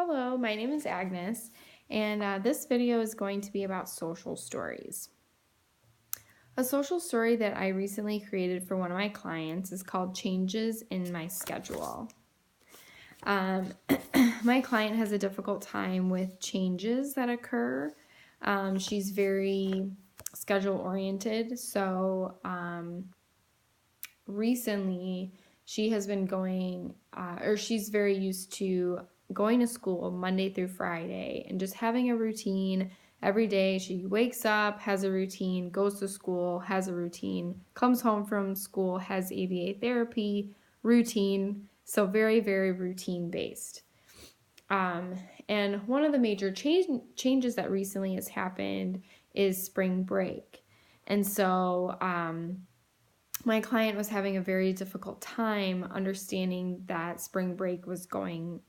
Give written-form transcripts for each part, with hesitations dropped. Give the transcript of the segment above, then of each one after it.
Hello, my name is Agnes, and this video is going to be about social stories. A social story that I recently created for one of my clients is called Changes in My Schedule. My client has a difficult time with changes that occur. She's very schedule oriented, so recently she has been she's very used to going to school Monday through Friday and just having a routine every day. She wakes up, has a routine, goes to school, has a routine, comes home from school, has ABA therapy, routine. So very, very routine based. And one of the major changes that recently has happened is spring break. And so my client was having a very difficult time understanding that spring break was going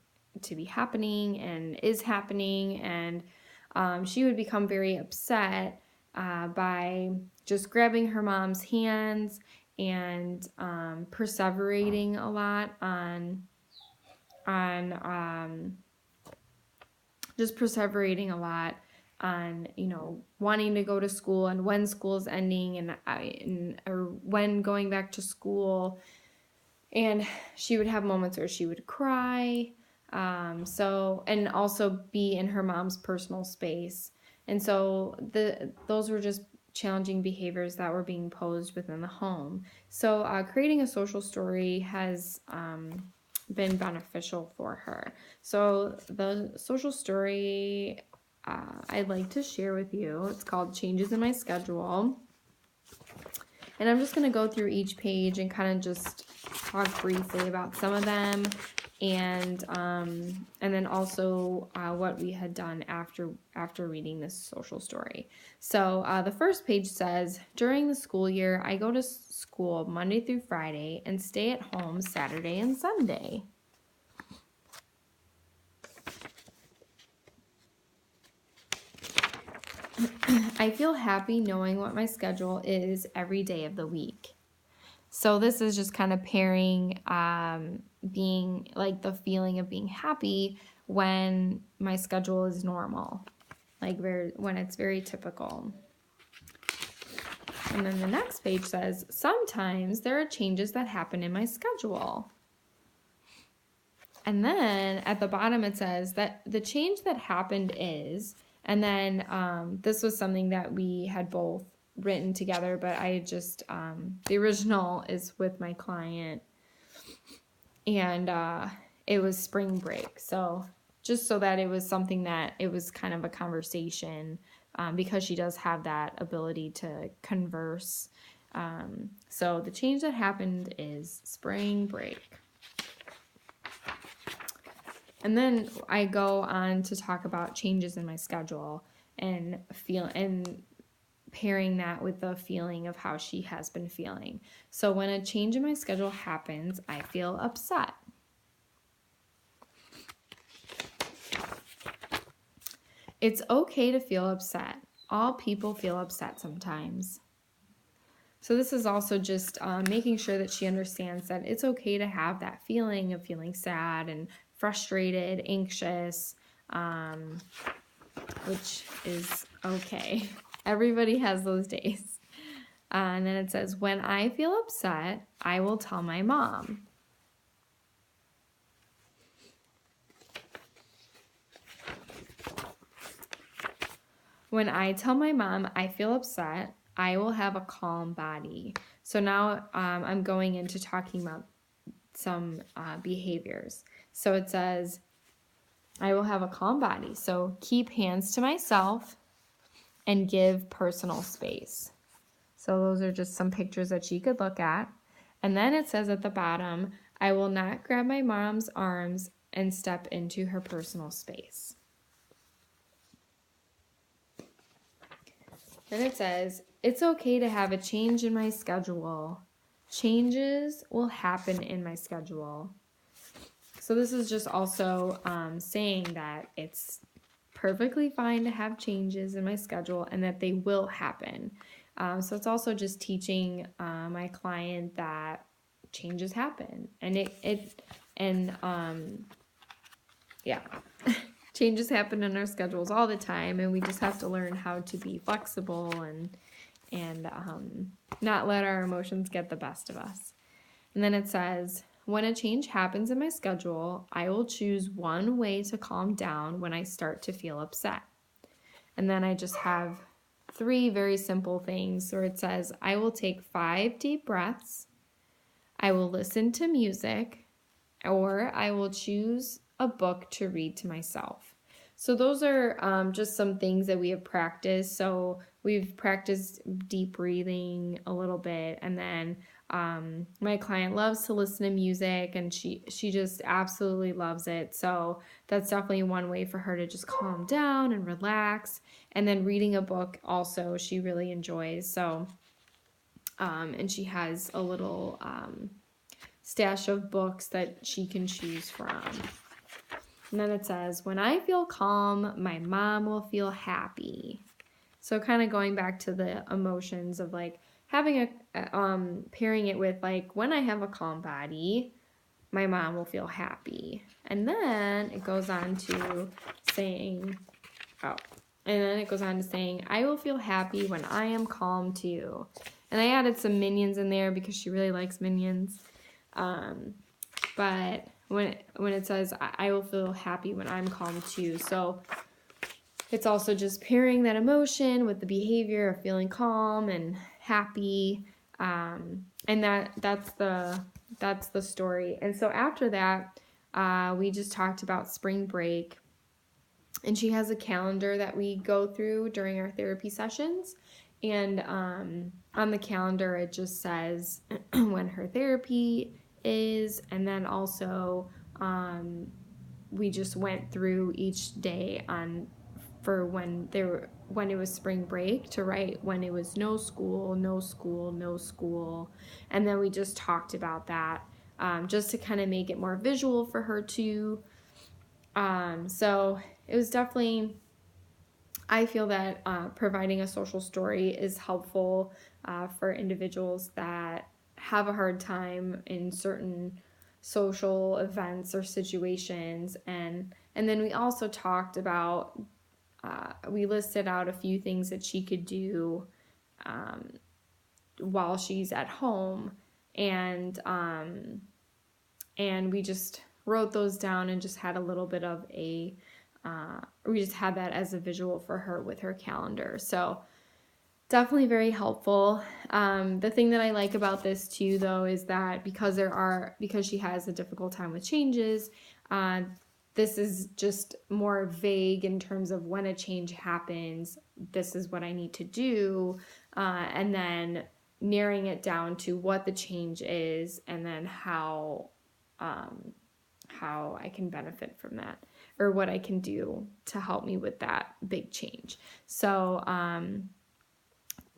to be happening and is happening, and she would become very upset by just grabbing her mom's hands and perseverating a lot on just perseverating a lot on wanting to go to school and when school's ending or when going back to school, and she would have moments where she would cry, and also be in her mom's personal space. And so those were just challenging behaviors that were being posed within the home. So creating a social story has been beneficial for her. So the social story I'd like to share with you, it's called Changes in My Schedule. And I'm just going to go through each page and kind of just talk briefly about some of them, and then also what we had done after reading this social story. So the first page says, during the school year, I go to school Monday through Friday and stay at home Saturday and Sunday. I feel happy knowing what my schedule is every day of the week. So this is just kind of pairing being like the feeling of being happy when my schedule is normal, when it's very typical. And then the next page says, sometimes there are changes that happen in my schedule. And then at the bottom it says that the change that happened is, and then this was something that we had both written together, but I just, the original is with my client, and it was spring break. So just so that it was something that it was kind of a conversation, because she does have that ability to converse. So the change that happened is spring break. And then I go on to talk about changes in my schedule and pairing that with the feeling of how she has been feeling. So when a change in my schedule happens, I feel upset. It's okay to feel upset. All people feel upset sometimes. So this is also just making sure that she understands that it's okay to have that feeling of feeling sad and frustrated, anxious, which is okay. Everybody has those days. And then it says, when I feel upset, I will tell my mom. When I tell my mom I feel upset, I will have a calm body. So now I'm going into talking about some behaviors. So it says, I will have a calm body. So keep hands to myself and give personal space. So those are just some pictures that she could look at. And then it says at the bottom, I will not grab my mom's arms and step into her personal space. Then it says, it's okay to have a change in my schedule. Changes will happen in my schedule. So this is just also saying that it's perfectly fine to have changes in my schedule and that they will happen. So it's also just teaching my client that changes happen, and yeah, changes happen in our schedules all the time, and we just have to learn how to be flexible and not let our emotions get the best of us. And then it says, when a change happens in my schedule, I will choose one way to calm down when I start to feel upset. And then I just have 3 very simple things where it says, I will take 5 deep breaths, I will listen to music, or I will choose a book to read to myself. So those are just some things that we have practiced. So we've practiced deep breathing a little bit, and then my client loves to listen to music, and she just absolutely loves it. So that's definitely one way for her to just calm down and relax. And then reading a book also she really enjoys. So and she has a little stash of books that she can choose from. And then it says, when I feel calm, my mom will feel happy. So kind of going back to the emotions of like having pairing it with like, when I have a calm body, my mom will feel happy. And then it goes on to saying, I will feel happy when I am calm too. And I added some minions in there because she really likes minions. But when it says, I will feel happy when I'm calm too. So it's also just pairing that emotion with the behavior of feeling calm and happy. And that's the story. And so after that, we just talked about spring break. And she has a calendar that we go through during our therapy sessions. And on the calendar, it just says when her therapy is, and then also we just went through each day for when it was spring break to write when it was no school, no school, no school, and then we just talked about that just to kind of make it more visual for her too. So it was definitely, I feel that providing a social story is helpful for individuals that have a hard time in certain social events or situations. And then we also talked about, we listed out a few things that she could do while she's at home. And we just wrote those down and just had a little bit of we just had that as a visual for her with her calendar. So definitely very helpful. The thing that I like about this too, though, is that because she has a difficult time with changes, this is just more vague in terms of when a change happens, this is what I need to do, and then narrowing it down to what the change is and then how I can benefit from that, or what I can do to help me with that big change. So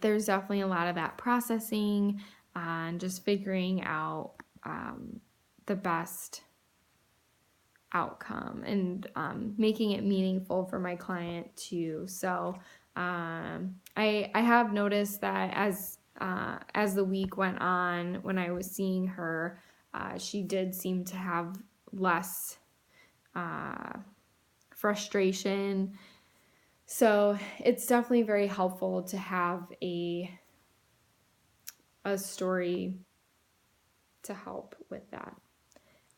there's definitely a lot of that processing and just figuring out the best outcome and making it meaningful for my client too. So I have noticed that as the week went on, when I was seeing her, she did seem to have less frustration. So it's definitely very helpful to have a story to help with that.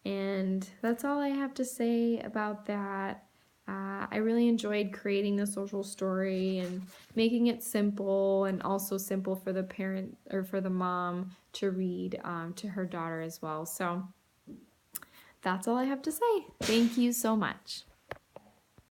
And that's all I have to say about that. I really enjoyed creating the social story and making it simple, and also simple for the parent or for the mom to read to her daughter as well. So that's all I have to say. Thank you so much.